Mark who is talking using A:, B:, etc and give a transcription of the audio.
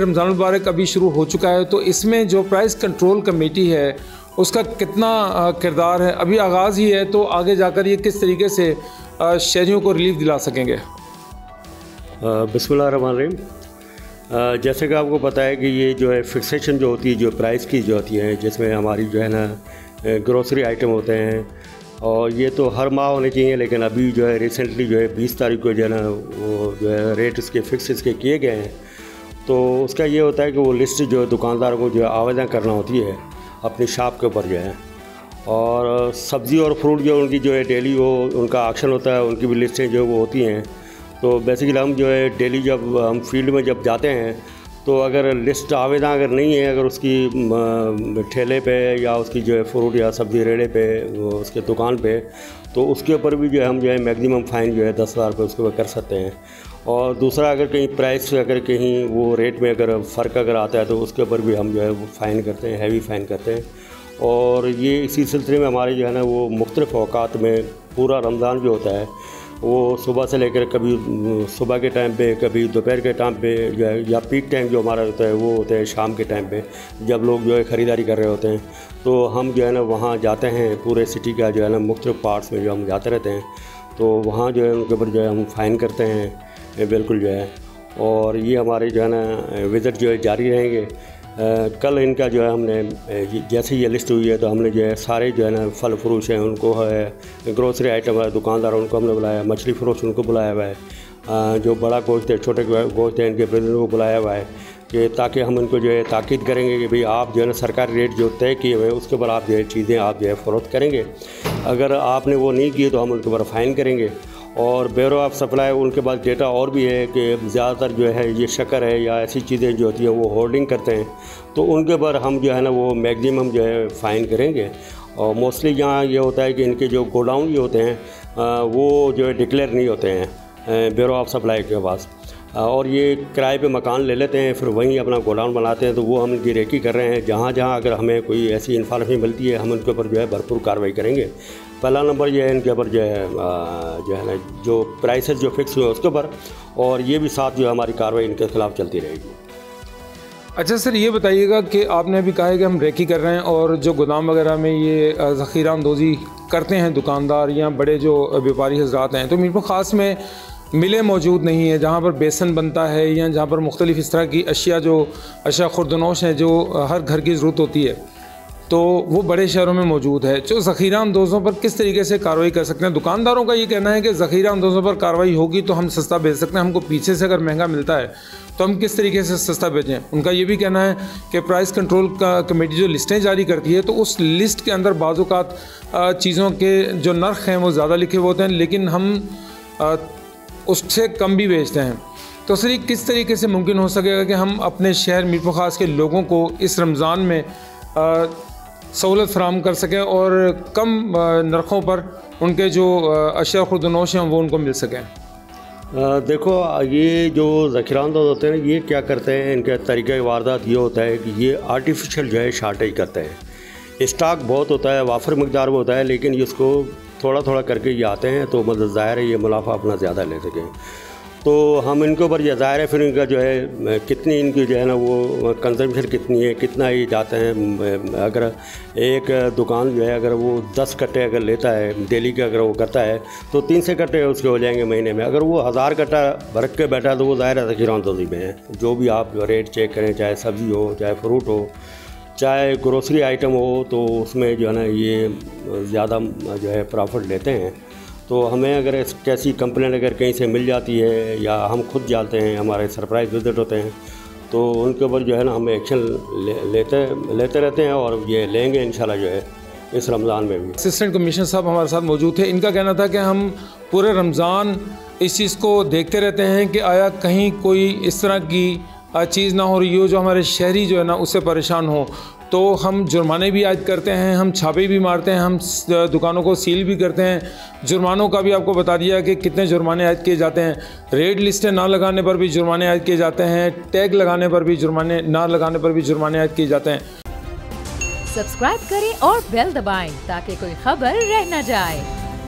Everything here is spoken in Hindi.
A: रमज़ान मुबारक अभी शुरू हो चुका है, तो इसमें जो प्राइस कंट्रोल कमेटी है उसका कितना किरदार है? अभी आगाज़ ही है, तो आगे जाकर ये किस तरीके से शहरियों को रिलीफ दिला सकेंगे?
B: बिस्मिल्लाहिर्रहमानिर्रहीम। जैसे कि आपको पता है कि ये जो है फिक्सेशन जो होती है, जो प्राइस की जो होती है, जिसमें हमारी जो है ना ग्रोसरी आइटम होते हैं, और ये तो हर माह होने चाहिए, लेकिन अभी जो है रिसेंटली जो है 20 तारीख को जो है ना वो जो है रेट इसके फिक्स इसके किए गए हैं। तो उसका ये होता है कि वो लिस्ट जो है दुकानदारों को जो है आवेदन करना होती है अपनी शॉप के ऊपर जो है, और सब्ज़ी और फ्रूट जो उनकी जो है डेली वो उनका ऑक्शन होता है, उनकी भी लिस्टें जो वो होती हैं। तो बेसिकली हम जो है डेली जब हम फील्ड में जब जाते हैं, तो अगर लिस्ट आवेदन अगर नहीं है, अगर उसकी ठेले पे या उसकी जो है फ्रूट या सब्ज़ी रेड़े पे उसके दुकान पे, तो उसके ऊपर भी जो है हम जो है मैक्सिमम फ़ाइन जो है 10,000 रुपये उसके ऊपर कर सकते हैं। और दूसरा, अगर कहीं प्राइस अगर कहीं वो रेट में अगर फ़र्क अगर आता है, तो उसके ऊपर भी हम जो है वो फ़ाइन करते हैं, हैवी फ़ाइन करते हैं। और ये इसी सिलसिले में हमारे जो है ना वो मुख्तलिफ़ औक़ात में पूरा रमज़ान जो होता है वो सुबह से लेकर कभी सुबह के टाइम पे, कभी दोपहर के टाइम पे जो है, या पीक टाइम जो हमारा होता है वो होता है शाम के टाइम पे, जब लोग जो है ख़रीदारी कर रहे होते हैं। तो हम जो है ना वहाँ जाते हैं, पूरे सिटी का जो है ना मुख्तलिफ़ पार्ट्स में जो हम जाते रहते हैं, तो वहाँ जो है उनके ऊपर जो है हम फ़ाइन करते हैं बिल्कुल जो है। और ये हमारे जो है ना विज़िट जो है जारी रहेंगे। कल इनका जो है हमने जैसे ये लिस्ट हुई है, तो हमने जो है सारे जो है ना फल फरोश हैं उनको है, ग्रोसरी आइटम है दुकानदार उनको हमने बुलाया, मछली फरोश उनको बुलाया हुआ है, जो बड़ा गोश्त है, छोटे गोश्त है, इनके प्रेसिडेंट को बुलाया हुआ है, कि ताकि हम इनको जो है ताकीद करेंगे कि भाई आप जो है ना सरकारी रेट जो तय किए हुए हैं उसके ऊपर आप जो है चीज़ें आप जो है फ़रोख्त करेंगे। अगर आपने वो नहीं किए तो हम उनके ऊपर फ़ाइन करेंगे। और ब्यूरो ऑफ सप्लाई उनके पास डेटा और भी है कि ज़्यादातर जो है ये शक्कर है या ऐसी चीज़ें जो होती हैं वो होल्डिंग करते हैं, तो उनके ऊपर हम जो है ना वो मैक्सिमम जो है फ़ाइन करेंगे। और मोस्टली यहाँ ये होता है कि इनके जो गोडाउन ये होते हैं वो जो है डिक्लेयर नहीं होते हैं ब्यूरो ऑफ सप्लाई के पास, और ये किराए पे मकान ले लेते हैं, फिर वहीं अपना गोडाउन बनाते हैं। तो वो हम इनकी रेकी कर रहे हैं, जहाँ जहाँ अगर हमें कोई ऐसी इन्फॉर्मेशन मिलती है हम उनके ऊपर जो है भरपूर कार्रवाई करेंगे। पहला नंबर ये है इनके ऊपर जो है ना जो प्राइसेस जो फिक्स हुए उसके ऊपर, और ये भी साथ जो है हमारी कार्रवाई इनके ख़िलाफ़ चलती रहेगी।
A: अच्छा सर, ये बताइएगा कि आपने अभी कहा है कि हम रेकी कर रहे हैं, और जो गोदाम वगैरह में ये ज़ख़ीरा अंदोज़ी करते हैं दुकानदार या बड़े जो व्यापारी हज़रात हैं, तो मीरपुर ख़ास में मिलें मौजूद नहीं है जहाँ पर बेसन बनता है या जहाँ पर मुख्तलिफ़ इस तरह की अशिया खुर्दनोश हैं जो हर घर की ज़रूरत होती है, तो वो बड़े शहरों में मौजूद है। जो ज़ख़ीरा अंदोज़ों पर किस तरीके से कार्रवाई कर सकते हैं? दुकानदारों का ये कहना है कि ज़ख़ीरा अंदोज़ों पर कार्रवाई होगी तो हम सस्ता बेच सकते हैं, हमको पीछे से अगर महंगा मिलता है तो हम किस तरीके से सस्ता बेचें। उनका ये भी कहना है कि प्राइस कंट्रोल कमेटी जो लिस्टें जारी करती है, तो उस लिस्ट के अंदर बाज़-औक़ात चीज़ों के जो नर्ख़ हैं वो ज़्यादा लिखे हुए होते हैं, लेकिन हम उससे कम भी बेचते हैं। तो सर किस तरीके से मुमकिन हो सकेगा कि हम अपने शहर मीरपुर ख़ास के लोगों को इस रमज़ान में सहूलत फ़राहम कर सकें और कम नरखों पर उनके जो अशिया खुर्दनोश हैं वो उनको मिल सकें?
B: देखो, ये जो ज़ख़ीरानंदोज़ होते हैं ये क्या करते हैं, इनका तरीक़ा वारदात ये होता है कि ये आर्टिफिशियल जो है शार्टेज करते हैं। स्टॉक बहुत होता है, वाफर मकदार में होता है, लेकिन इसको थोड़ा थोड़ा करके ये आते हैं, तो मतलब ज़ाहिर है ये मुनाफा अपना ज़्यादा ले सकें। तो हम इनके ऊपर ये ज़ाहिर है फिर इनका जो है कितनी इनकी जो है ना वो कंजम्पशन कितनी है, कितना ये जाते हैं। अगर एक दुकान जो है अगर वो 10 कट्टे अगर लेता है डेली के, अगर वो करता है तो 300 कट्टे उसके हो जाएंगे महीने में। अगर वो 1000 कट्टा रख के बैठा तो वो ज़ाहिर है ज़ख़ीरा अंदोज़ी में है। जो भी आप रेट चेक करें, चाहे सब्ज़ी हो, चाहे फ्रूट हो, चाहे ग्रोसरी आइटम हो, तो उसमें जो है ना ये ज़्यादा जो है प्रॉफिट लेते हैं। तो हमें अगर कैसी कंप्लेंट अगर कहीं से मिल जाती है या हम खुद जाते हैं, हमारे सरप्राइज विजिट होते हैं, तो उनके ऊपर जो है ना हम एक्शन लेते रहते हैं, और ये लेंगे इंशाल्लाह जो है इस रमज़ान में भी।
A: असिस्टेंट कमिश्नर साहब हमारे साथ मौजूद थे। इनका कहना था कि हम पूरे रमज़ान इस चीज़ को देखते रहते हैं कि आया कहीं कोई इस तरह की चीज़ ना हो रही हो जो हमारे शहरी जो है ना उससे परेशान हो, तो हम जुर्माने भी आयद करते हैं, हम छापे भी मारते हैं, हम दुकानों को सील भी करते हैं। जुर्मानों का भी आपको बता दिया कि कितने जुर्माने आयद किए जाते हैं। रेड लिस्टें ना लगाने पर भी जुर्माने आयद किए जाते हैं, टैग लगाने पर भी जुर्माने, ना लगाने पर भी जुर्माने आयद किए जाते हैं।
C: सब्सक्राइब करें और बेल दबाएं ताकि कोई खबर रह न जाए।